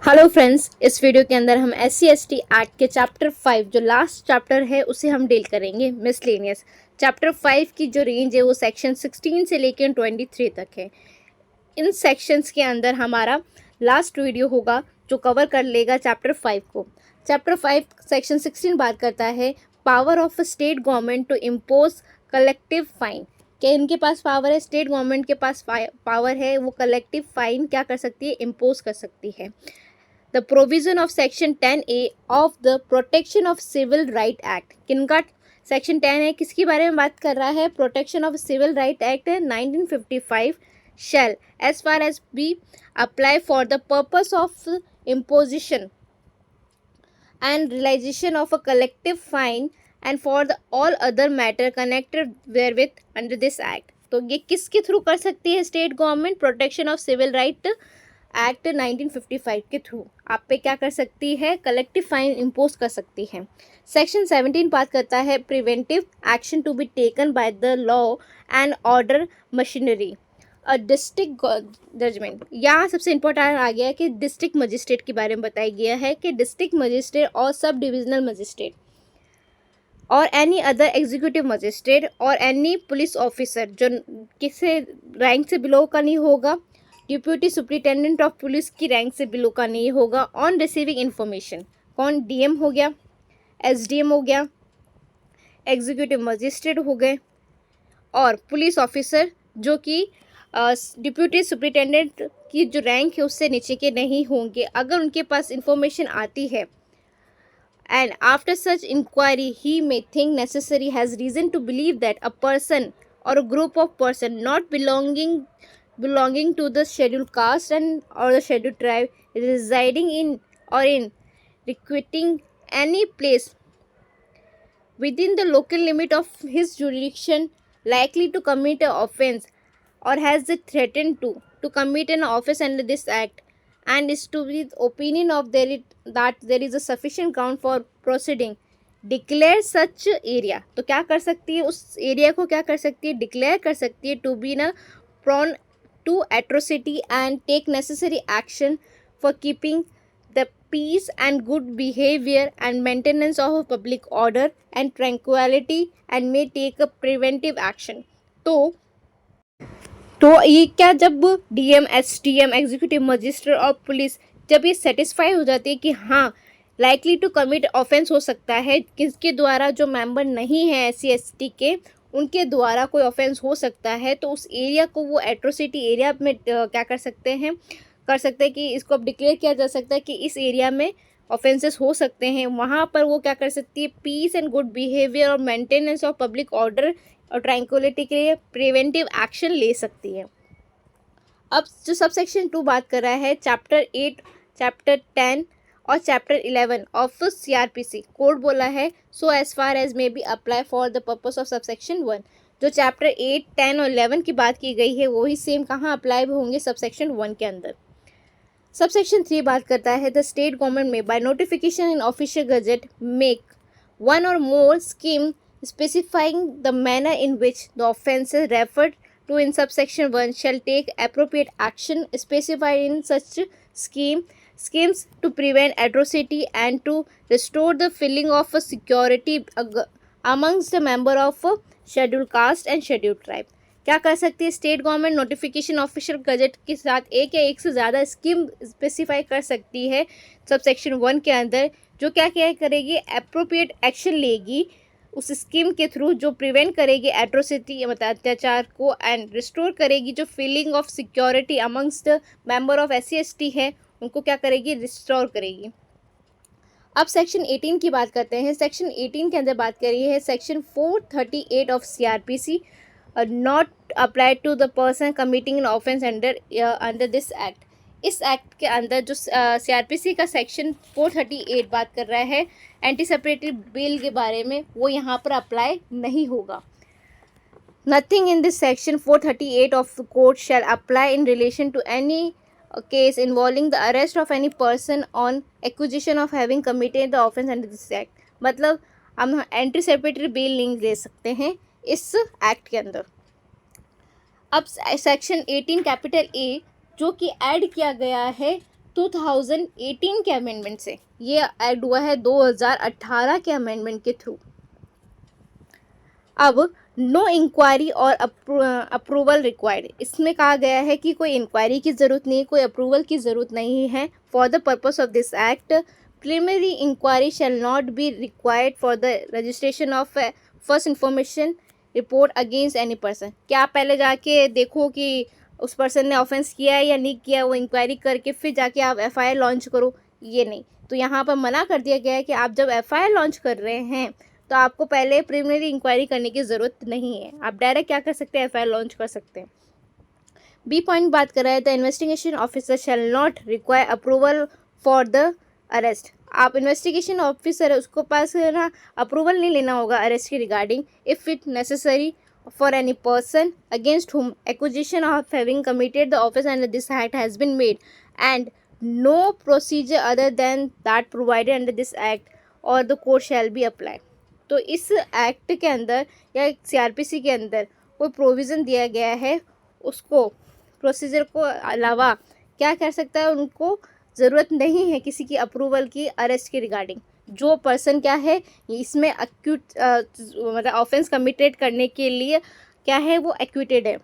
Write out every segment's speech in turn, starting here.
Hello friends, इस video के अंदर हम SC/ST एक्ट के चैप्टर 5 जो लास्ट चैप्टर है उसे हम डील करेंगे। मिसलेनियस चैप्टर 5 की जो रेंज है वो सेक्शन 16 से लेकर 23 तक है। इन सेक्शंस के अंदर हमारा लास्ट वीडियो होगा जो कवर कर लेगा चैप्टर 5 को। चैप्टर 5 सेक्शन 16 बात करता है power of state government to impose collective fine. क्या इनके पास पावर है? स्टेट गवर्नमेंट के पास पावर है, वो कलेक्टिव फाइन क्या कर सकती है? इम्पोज कर सकती है। The provision of section 10A of the protection of civil right act. किनका सेक्शन 10 है? किसके बारे में बात कर रहा है? Protection of civil right act 1955 shall as far as be apply for the purpose of imposition and realization of a collective fine and for the all other matter connected therewith under this act। तो ये किसके through कर सकती है state government? Protection of civil right act 1955 के through आप पे क्या कर सकती है? कलेक्टिव फाइन इम्पोज कर सकती है। सेक्शन 17 बात करता है preventive action to be taken by the law and order machinery a district judgement. यहाँ सबसे इम्पोर्टेंट आ गया है कि डिस्ट्रिक्ट मजिस्ट्रेट के बारे में बताया गया है कि डिस्ट्रिक्ट मजिस्ट्रेट और सब डिविजनल मजिस्ट्रेट और एनी अदर एग्जीक्यूटिव मजिस्ट्रेट और एनी पुलिस ऑफिसर जो किसी रैंक से बिलो का नहीं होगा, डिप्यूटी सुप्रिटेंडेंट ऑफ पुलिस की रैंक से बिलो का नहीं होगा, ऑन रिसीविंग इंफॉर्मेशन। कौन? DM हो गया, SDM हो गया, एग्जीक्यूटिव मजिस्ट्रेट हो गए और पुलिस ऑफिसर जो कि डिप्यूटी सुप्रिटेंडेंट की जो रैंक है उससे नीचे के नहीं होंगे। अगर उनके पास इंफॉर्मेशन आती है and after such inquiry he may think necessary, has reason to believe that a person or a group of person not belonging to the scheduled caste and or the scheduled tribe residing in or in requiting any place within the local limit of his jurisdiction likely to commit an offence or has the threatened to commit an offence under this act and is to be the opinion of that there is a sufficient ground for proceeding declare such area. तो क्या कर सकती है? उस area को क्या कर सकती है? डिक्लेयर कर सकती है टू बी न prone to atrocity and take necessary action for keeping the peace and good behavior and maintenance of public order and tranquility and may take a preventive action। तो ये क्या, जब DM, SDM, एग्जीक्यूटिव मजिस्ट्रेट और police जब ये satisfy हो जाती है कि हाँ लाइकली टू कमिट ऑफेंस हो सकता है, किसके द्वारा? जो मेंबर नहीं है SC/ST के उनके द्वारा कोई ऑफेंस हो सकता है, तो उस एरिया को वो एट्रोसिटी एरिया में क्या कर सकते हैं कि इसको अब डिक्लेयर किया जा सकता है कि इस एरिया में ऑफेंसेस हो सकते हैं। वहाँ पर वो क्या कर सकती है? पीस एंड गुड बिहेवियर और मेंटेनेंस ऑफ पब्लिक ऑर्डर और ट्रैंक्विलिटी के लिए प्रिवेंटिव एक्शन ले सकती है। अब जो सब सेक्शन 2 बात कर रहा है चैप्टर 8, चैप्टर 10 और चैप्टर 11 ऑफ CRPC कोड बोला है so as far as may be apply for the purpose of subsection 1। जो चैप्टर 8, 10 और 11 की बात की गई है वही सेम कहाँ अप्लाई होंगे? सबसेक्शन 1 के अंदर। सबसेक्शन 3 बात करता है the state government may by notification in official gazette make one or more scheme specifying the manner in which the offences referred to in subsection 1 shall take appropriate action specified in such schemes to prevent atrocity and to restore the feeling of security amongst the member of scheduled caste and scheduled tribe। क्या कर सकती है state government? Notification official gazette के साथ एक या एक से ज़्यादा स्कीम स्पेसिफाई कर सकती है सबसेक्शन 1 के अंदर, जो क्या क्या करेगी? एप्रोप्रिएट एक्शन लेगी उस स्कीम के थ्रू जो प्रिवेंट करेगी एट्रोसिटी मतलब अत्याचार को एंड रिस्टोर करेगी जो feeling of security amongst member of SC/ST है उनको क्या करेगी? रिस्टोर करेगी। अब सेक्शन 18 की बात करते हैं। सेक्शन 18 के अंदर बात करी है section 438 of CRPC not apply to the person committing an offence under this act. इस एक्ट के अंदर जो CRPC का सेक्शन 438 बात कर रहा है एंटी सेपरेटरी बिल के बारे में, वो यहाँ पर अप्लाई नहीं होगा। Nothing in this section 438 of the code shall apply in relation to any case involving the arrest of any person on acquisition of having committed the offence under this act. मतलब हम anti सेपरेटरी bill नहीं ले सकते हैं इस act के अंदर। अब सेक्शन 18 कैपिटल A जो कि ऐड किया गया है 2018 के अमेंडमेंट से, ये ऐड हुआ है 2018 के अमेंडमेंट के थ्रू। अब नो इंक्वायरी और अप्रूवल रिक्वायर्ड, इसमें कहा गया है कि कोई इंक्वायरी की ज़रूरत नहीं, कोई अप्रूवल की ज़रूरत नहीं है। For the purpose of this act preliminary inquiry shall not be required for the registration of first information report against any person. क्या आप पहले जाके देखो कि उस पर्सन ने ऑफेंस किया है या नहीं किया, वो इंक्वायरी करके फिर जाके आप एफआईआर लॉन्च करो, ये नहीं। तो यहाँ पर मना कर दिया गया है कि आप जब एफआईआर लॉन्च कर रहे हैं तो आपको पहले प्रिलिमिनरी इंक्वायरी करने की ज़रूरत नहीं है, आप डायरेक्ट क्या कर सकते हैं, एफआईआर लॉन्च कर सकते हैं। बी पॉइंट बात कर रहा है, the investigation officer shall not require approval for the arrest. आप इन्वेस्टिगेशन ऑफिसर है, उसको पास ना अप्रूवल नहीं लेना होगा अरेस्ट के regarding, if it necessary for any person against whom accusation of having committed the offence under this act has been made and no procedure other than that provided under this act or the court shall be applied। तो इस act के अंदर या CrPC के अंदर कोई provision दिया गया है, उसको प्रोसीजर को अलावा क्या कर सकता है, उनको ज़रूरत नहीं है किसी की अप्रूवल की अरेस्ट के रिगार्डिंग। जो पर्सन क्या है इसमें एक्यूट मतलब ऑफेंस कमिटेड करने के लिए क्या है, वो एक्यूटेड है,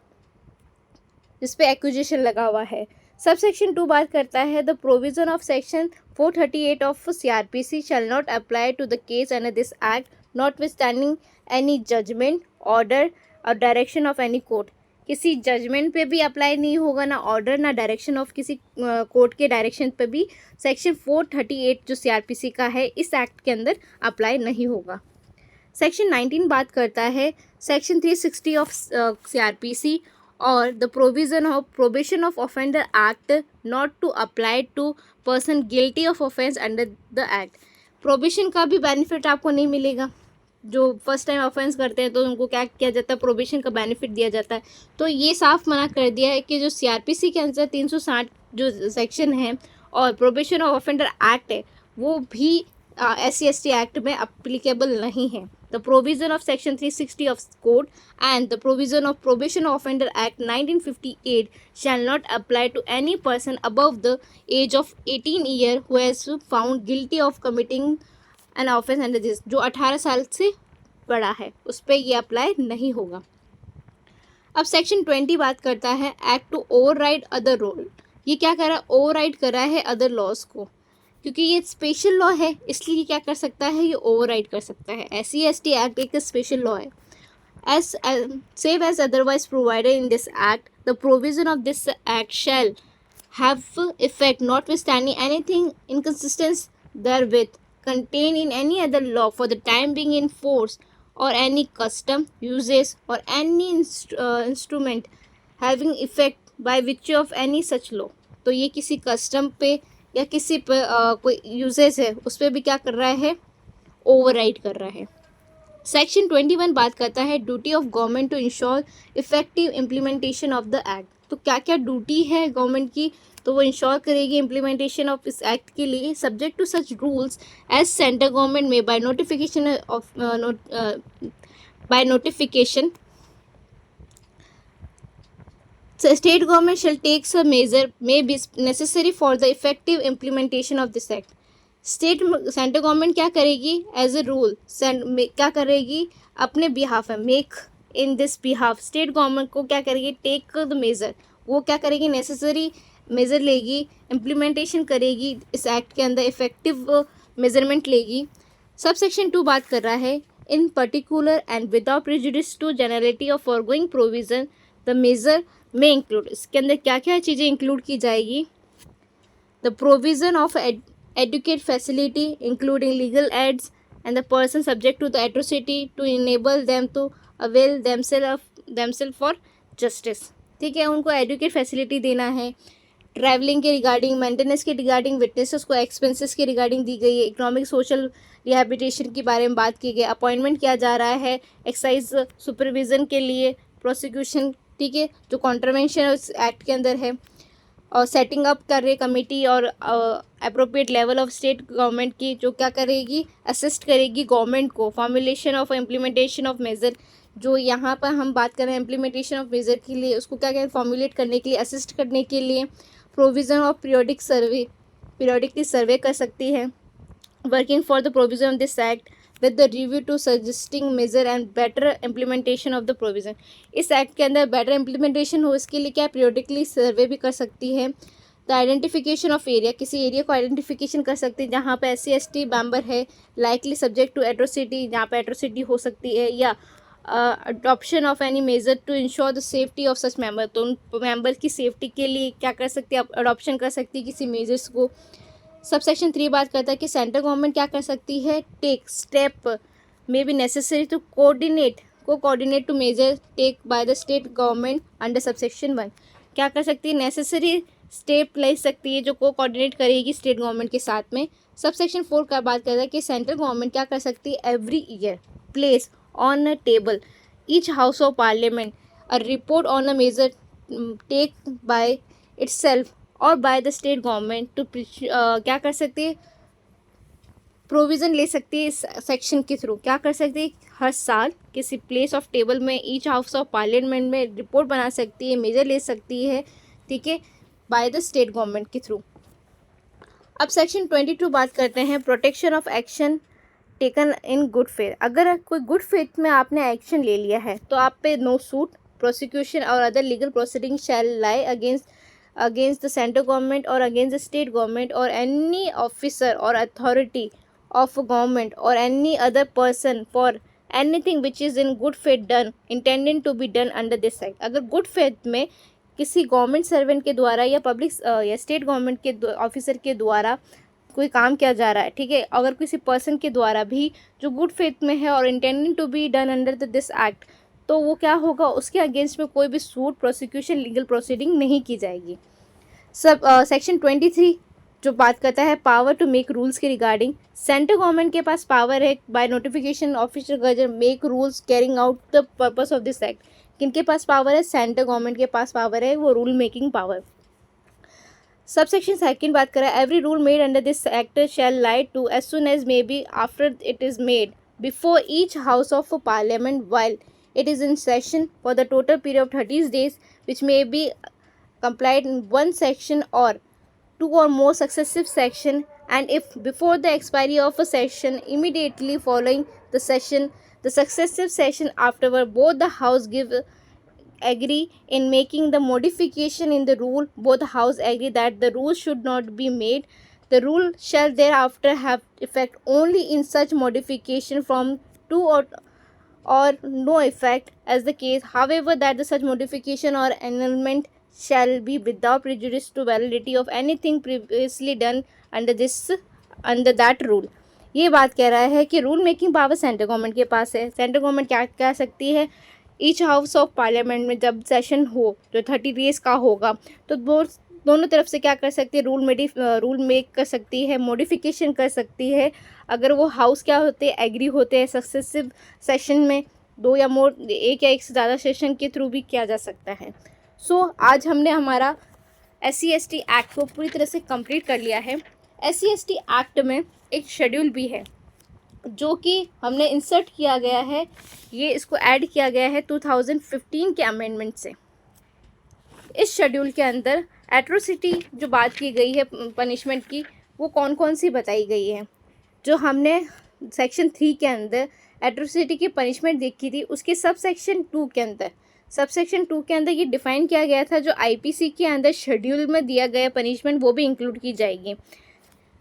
जिस पे एक्यूजेशन लगा हुआ है। सब सेक्शन 2 बात करता है, the provision of section 438 of CrPC shall not apply to the case under this act notwithstanding any judgement order or direction of any court. किसी जजमेंट पे भी अप्लाई नहीं होगा, ना ऑर्डर ना डायरेक्शन ऑफ किसी कोर्ट के डायरेक्शन पे भी सेक्शन 438 जो सीआरपीसी का है इस एक्ट के अंदर अप्लाई नहीं होगा। सेक्शन 19 बात करता है सेक्शन 360 ऑफ सीआरपीसी और the provision of probation of offender act not to apply to person guilty of offence under the act. Probation का भी बेनिफिट आपको नहीं मिलेगा, जो फर्स्ट टाइम ऑफेंस करते हैं तो उनको क्या किया जाता है, प्रोबेशन का बेनिफिट दिया जाता है। तो ये साफ मना कर दिया है कि जो सीआरपीसी के अंदर 360 जो सेक्शन है और प्रोबेशन ऑफ ऑफेंडर एक्ट है वो भी SC/ST एक्ट में अप्लीकेबल नहीं है। The provision of section 360 of code and the provision of probation of offender act 1958 shall not apply to any person above the age of 18 year who has found guilty of committing an offence under this. जो 18 साल से बड़ा है उस पर ये apply नहीं होगा। अब सेक्शन 20 बात करता है act to override other law. ये क्या कर रहा है, ओवरराइड कर रहा है अदर लॉज को, क्योंकि ये स्पेशल लॉ है इसलिए क्या कर सकता है, ये ओवरराइड कर सकता है। SC/ST एक्ट एक स्पेशल लॉ है। As save as otherwise provided in this act the provision of this act shall have effect notwithstanding anything inconsistent therewith contained in any other law for the time being in force or any custom, uses or any instrument having effect by virtue of any such law। तो ये किसी custom पे या किसी पे कोई uses है उस पर भी क्या कर रहा है, ओवरराइड कर रहा है। सेक्शन 21 बात करता है duty of government to ensure effective implementation of the act. तो क्या क्या ड्यूटी है गवर्नमेंट की, तो वो इंश्योर करेगी इम्प्लीमेंटेशन ऑफ इस एक्ट के लिए subject to such rules as central government may by notification of by notification state government shall take some measure may be necessary for the effective implementation of this act। State central government क्या करेगी, as a rule क्या करेगी अपने behalf है, make in this behalf. State government को क्या करेगी, take the major, वो क्या करेगी, नेसेसरी मेजर लेगी, इम्प्लीमेंटेशन करेगी, इस एक्ट के अंदर इफेक्टिव मेजरमेंट लेगी। सब सेक्शन 2 बात कर रहा है in particular and without prejudice to generality of foregoing provision the measure में इंक्लूड। इसके अंदर क्या क्या चीज़ें इंक्लूड की जाएगी, the provision of adequate facility including legal aids and the person subject to the atrocity to enable them to avail themselves for justice. ठीक है, उनको एडुकेट फैसिलिटी देना है, ट्रैवलिंग के रिगार्डिंग, मेंटेनेंस के रिगार्डिंग, विटनेसेस को एक्सपेंसेस के regarding दी गई है, इकोनॉमिक सोशल रिहैबिलिटेशन के बारे में बात की गई, अपॉइंटमेंट किया जा रहा है एक्साइज सुपरविज़न के लिए, प्रोसिक्यूशन, ठीक है, जो कॉन्ट्रवेंशन उस एक्ट के अंदर है, और सेटिंग अप कर रही कमेटी और appropriate level of state government की जो क्या करेगी, असिस्ट करेगी गवर्नमेंट को formulation of implementation of measure. जो यहाँ पर हम बात कर रहे हैं इम्प्लीमेंटेशन ऑफ मेजर के लिए, उसको क्या कहें, फॉर्मुलेट करने के लिए, असिस्ट करने के लिए। Provision of periodic survey, periodically survey कर सकती है। Working for the provision of this act with the review to suggesting measure and better implementation of the provision. इस एक्ट के अंदर बेटर इम्प्लीमेंटेशन हो इसके लिए क्या पीरियडिकली सर्वे भी कर सकती है। द आइडेंटिफिकेशन ऑफ एरिया, किसी एरिया को आइडेंटिफिकेशन कर सकती है जहाँ पे SC/ST मेंबर है लाइकली सब्जेक्ट टू एट्रोसिटी, जहाँ पे एट्रोसिटी हो सकती है, या adoption of any measure to ensure the safety of such member, तो उन मेंबर की सेफ्टी के लिए क्या कर सकती है, अडॉप्शन कर सकती है किसी मेजर्स को। सबसेक्शन 3 बात करता है कि सेंट्रल गवर्नमेंट क्या कर सकती है, take step may be necessary to coordinate to measure take by the state government under subsection 1। क्या कर सकती है, नेसेसरी स्टेप ले सकती है जो कोऑर्डिनेट करेगी स्टेट गवर्नमेंट के साथ में। सबसेक्शन 4 का बात करता है कि सेंट्रल गवर्नमेंट क्या कर सकती है, every year place on a table each house of parliament a report on a measure take by itself or by the state government to क्या कर सकती है, प्रोविज़न ले सकती है इस सेक्शन के थ्रू। क्या कर सकती है, हर साल किसी प्लेस ऑफ टेबल में ईच हाउस ऑफ पार्लियामेंट में रिपोर्ट बना सकती है, मेजर ले सकती है, ठीक है, बाय द स्टेट गवर्नमेंट के थ्रू। अब सेक्शन 22 बात करते हैं protection of action taken in good faith. अगर कोई गुड फेथ में आपने एक्शन ले लिया है तो आप पे नो सूट प्रोसिक्यूशन और other legal proceeding shall lie against the central government और अगेंस्ट द स्टेट गवर्नमेंट और एनी ऑफिसर और अथॉरिटी ऑफ गवर्नमेंट और any other person for anything which is in good faith done intended to be done under this act. अगर good faith में किसी government servant के द्वारा या public या स्टेट गवर्नमेंट के ऑफिसर के द्वारा कोई काम किया जा रहा है, ठीक है, अगर किसी पर्सन के द्वारा भी जो गुड फेथ में है और intended to be done under this act, तो वो क्या होगा, उसके अगेंस्ट में कोई भी सूट प्रोसिक्यूशन लीगल प्रोसीडिंग नहीं की जाएगी। सेक्शन 23 जो बात करता है पावर टू मेक रूल्स के रिगार्डिंग, सेंट्रल गवर्नमेंट के पास पावर है बाय नोटिफिकेशन ऑफिशियल गजर make rules carrying out the purpose of this act. किनके पास पावर है, सेंट्रल गवर्नमेंट के पास पावर है, वो रूल मेकिंग पावर। सबसेक्शन 2 बात करें, every rule made under this act shall lie to as soon as may be after it is made before each house of Parliament while it is in session for the total period of 30 days which may be complied in one section or 2 or more successive section, and if before the expiry of a session immediately following the session the successive session afterward both the house agree in making the modification in the rule, both house agree that the rule should not be made, the rule shall thereafter have effect only in such modification from 2 or no effect as the case, however that the such modification or annulment shall be without prejudice to validity of anything previously done under that rule। ये बात कह रहा है कि rule making power central government के पास है। Central government क्या कह सकती है, ईच हाउस ऑफ पार्लियामेंट में जब सेशन हो जो 30 days का होगा तो दोनों तरफ से क्या कर सकती है, रूल मेक कर सकती है, मॉडिफिकेशन कर सकती है। अगर वो हाउस क्या होते हैं, एग्री होते हैं, सक्सेसिव सेशन में 2 या मोर, एक या एक से ज़्यादा सेशन के थ्रू भी किया जा सकता है। आज हमने हमारा SC/ST एक्ट को पूरी तरह से कंप्लीट कर लिया है। SC/ST एक्ट में एक शेड्यूल भी है जो कि हमने इंसर्ट किया गया है, ये इसको ऐड किया गया है 2015 के अमेंडमेंट से। इस शेड्यूल के अंदर एट्रोसिटी जो बात की गई है पनिशमेंट की, वो कौन कौन सी बताई गई है। जो हमने सेक्शन 3 के अंदर एट्रोसिटी की पनिशमेंट देखी थी, उसके सबसेक्शन 2 के अंदर ये डिफ़ाइन किया गया था, जो IPC के अंदर शेड्यूल में दिया गया पनिशमेंट वो भी इंक्लूड की जाएगी।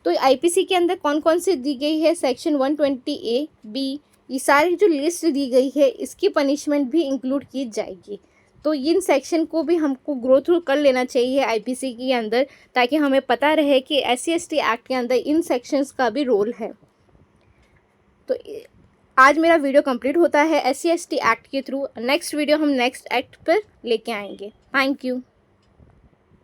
तो IPC के अंदर कौन कौन सी दी गई है, सेक्शन 120A, B, ये सारी जो लिस्ट दी गई है इसकी पनिशमेंट भी इंक्लूड की जाएगी। तो इन सेक्शन को भी हमको ग्रो थ्रू कर लेना चाहिए IPC के अंदर, ताकि हमें पता रहे कि SC/ST एक्ट के अंदर इन सेक्शंस का भी रोल है। तो आज मेरा वीडियो कंप्लीट होता है SC/ST एक्ट के थ्रू। नेक्स्ट वीडियो हम नेक्स्ट एक्ट पर लेके आएंगे। Thank you.